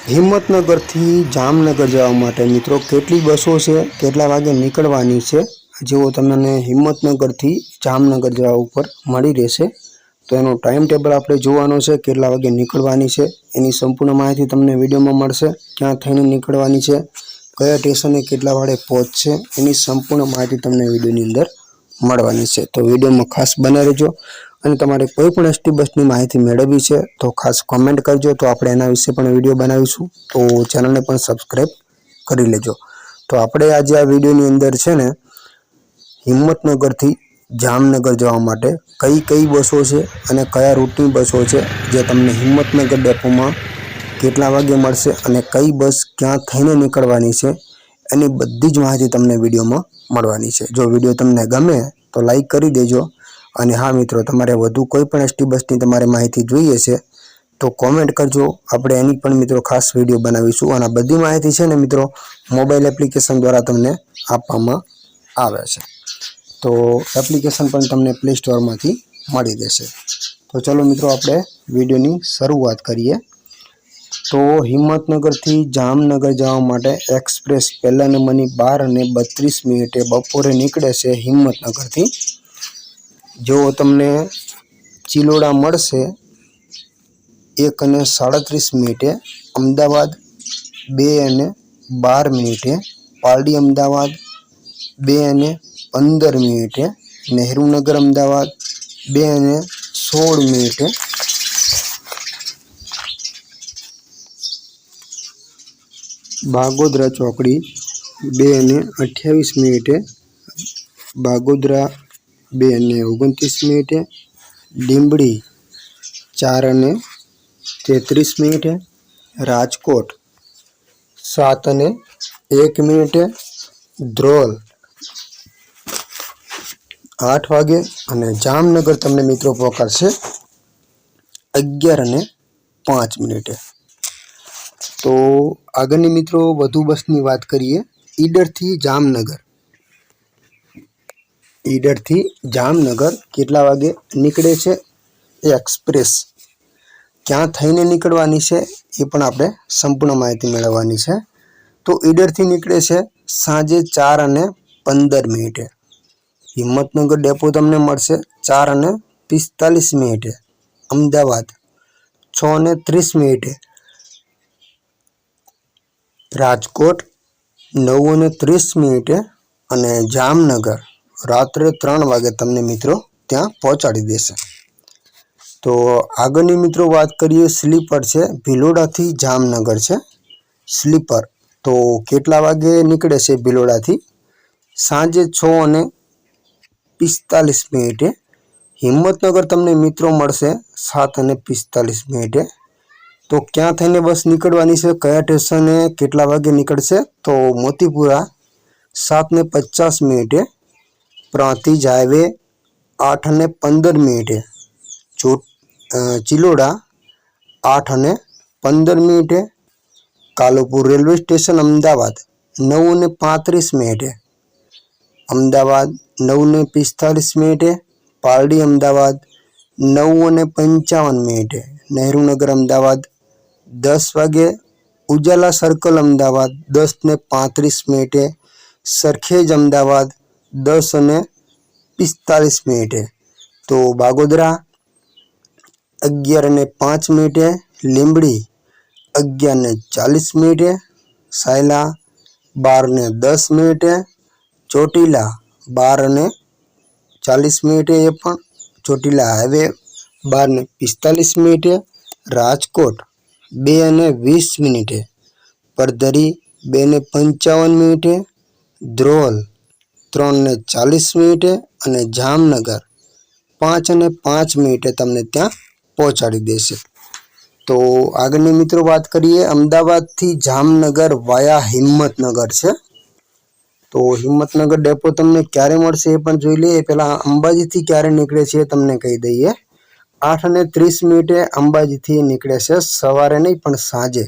હિંમતનગરથી જામનગર જવા માટે મિત્રો કેટલી બસો છે, કેટલા વાગે નીકળવાની છે, જેવો તમને હિંમતનગરથી જામનગર જવા ઉપર મળી રહેશે। તો એનો ટાઈમ ટેબલ આપણે જોવાનો છે, કેટલા વાગે નીકળવાની છે એની સંપૂર્ણ માહિતી તમને વિડીયોમાં મળશે। ક્યાં થઈને નીકળવાની છે, કયા સ્ટેશને કેટલા વાગે પહોંચશે એની સંપૂર્ણ માહિતી તમને વિડીયોની અંદર મળવાની છે। તો વિડીયોમાં ખાસ બને રહેજો અને તમારે કોઈ પણ એસટી બસની માહિતી મેળવવી છે તો ખાસ કોમેન્ટ કરજો, તો આપણે એના વિશે પણ વિડીયો બનાવીશું। તો ચેનલને પણ સબસ્ક્રાઈબ કરી લેજો। તો આપણે આજે આ વિડીયોની અંદર છે ને હિંમતનગરથી જામનગર જવા માટે કઈ કઈ બસો છે અને કયા રૂટની બસો છે જે તમને હિંમતનગર ડેપોમાં કેટલા વાગે મળશે અને કઈ બસ ક્યાં થઈને નીકળવાની છે એની બધી જ માહિતી તમને વિડીયોમાં મળવાની છે। જો વિડીયો તમને ગમે તો લાઈક કરી દેજો અને હા મિત્રો, તમારે વધુ કોઈ પણ એસટી બસની તમારે માહિતી જોઈએ છે તો કોમેન્ટ કરજો, આપણે એની પણ મિત્રો ખાસ વિડીયો બનાવીશું। અને બધી માહિતી છે ને મિત્રો મોબાઈલ એપ્લિકેશન દ્વારા તમને આપવામાં આવે છે, તો એપ્લિકેશન પણ તમને પ્લે સ્ટોરમાંથી મળી રહેશે। તો ચલો મિત્રો આપણે વિડીયોની શરૂઆત કરીએ। તો હિંમતનગરથી જામનગર જવા માટે એક્સપ્રેસ પહેલા નંબરની 12:32 બપોરે નીકળે છે હિંમતનગરથી। જો તમને ચિલોડા મળશે 1:37, અમદાવાદ 2:12, પાલડી અમદાવાદ 2:15, નહેરુનગર અમદાવાદ 2:16, બાગોદરા ચોકડી 2:28, બાગોદરા 2:29, લીંબડી 4:33, રાજકોટ 7:01, ધ્રોલ 8 વાગે અને જામનગર તમને મિત્રો પહોંચાડશે 11:05। તો આગળની મિત્રો વધુ બસની વાત કરીએ। ઈડરથી જામનગર કેટલા વાગે નીકળે છે એક્સપ્રેસ, ક્યાં થઈને નીકળવાની છે એ પણ આપણે સંપૂર્ણ માહિતી મેળવવાની છે। તો ઈડરથી નીકળે છે સાંજે 4:15, હિંમતનગર ડેપો તમને મળશે 4:45, અમદાવાદ 6:30, રાજકોટ 9:30 અને જામનગર રાત્રે 3 વાગે તમને મિત્રો ત્યાં પહોંચાડી દેશે। તો આગળની મિત્રો વાત કરીએ સ્લીપર છે, ભિલોડાથી જામનગર છે સ્લીપર। તો કેટલા વાગે નીકળે છે ભિલોડાથી, સાંજે 6:45, હિંમતનગર તમને મિત્રો મળશે 7:45। તો ક્યાં થઈને બસ નીકળવાની છે, કયા સ્ટેશને કેટલા વાગે નીકળશે, તો Motipura 7:50, Prantij highway 8:15, Chiloda 8:15, Kalupur railway station Ahmedabad 9:35, Ahmedabad 9:45, Paldi Ahmedabad 9:55, Nehru Nagar Ahmedabad 10 વાગે, ઉજાલા સર્કલ અમદાવાદ 10:35, સરખેજ અમદાવાદ 10:45, તો બાગોદરા 11:05, લીંબડી 11:40, સાયલા 12:10, ચોટીલા 12:40, એ પણ ચોટીલા હાઈવે 12:45, રાજકોટ 2:20, પરધરી 2:55, ધ્રોલ 3:40 અને જામનગર 5:05 તમને ત્યાં પહોંચાડી દેશે। તો આગળની મિત્રો વાત કરીએ અમદાવાદથી જામનગર વાયા હિંમતનગર છે। તો હિંમતનગર ડેપો તમને ક્યારે મળશે એ પણ જોઈ લઈએ। પહેલાં અંબાજીથી ક્યારે નીકળે છે એ તમને કહી દઈએ। 8:30 અંબાજીથી નીકળે છે, સવારે નહીં પણ સાંજે।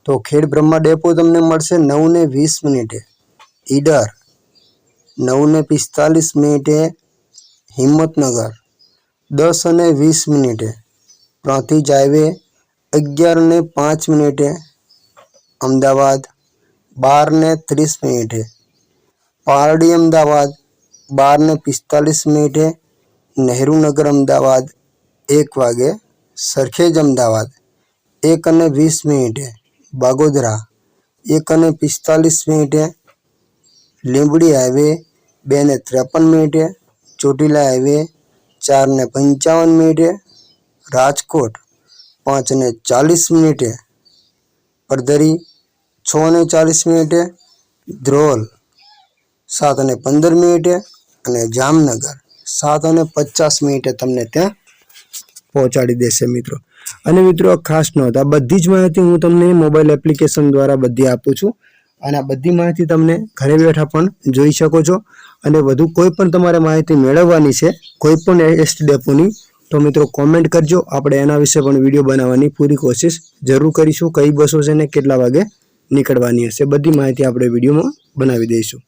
તો ખેડબ્રહ્મા ડેપો તમને મળશે 9:20, ઈડર 9:45, હિંમતનગર 10:20, પ્રાંતિજ હાઈવે 11:05, અમદાવાદ 12:30 પારડી અમદાવાદ 12:45 નહેરુનગર અમદાવાદ 1 વાગે, સરખેજ અમદાવાદ 1:20 બાગોદરા 1:45 લીંબડી હાઈવે 2:53 ચોટીલા હાઈવે 4:55 રાજકોટ 5:40 પરધરી 6:40 ધ્રોલ 7:15 અને જામનગર 7:50 તમને ત્યાં પહોંચાડી દેશે મિત્રો. અને મિત્રો ખાસ નોંધ, આ બધી જ માહિતી હું તમને મોબાઈલ એપ્લિકેશન દ્વારા બધી આપું છું અને આ બધી માહિતી તમને ઘરે બેઠા પણ જોઈ શકો છો. અને વધુ કોઈ પણ તમારે માહિતી મેળવવાની છે કોઈ પણ એસટી ડેપોની, તો મિત્રો કોમેન્ટ કરજો. આપણે એના વિશે પણ વિડીયો બનાવવાની પૂરી કોશિશ જરૂર કરીશું. કઈ બસો છે ને કેટલા વાગે નીકળવાની હશે, બધી માહિતી આપણે વિડીયોમાં બનાવી દઈશું.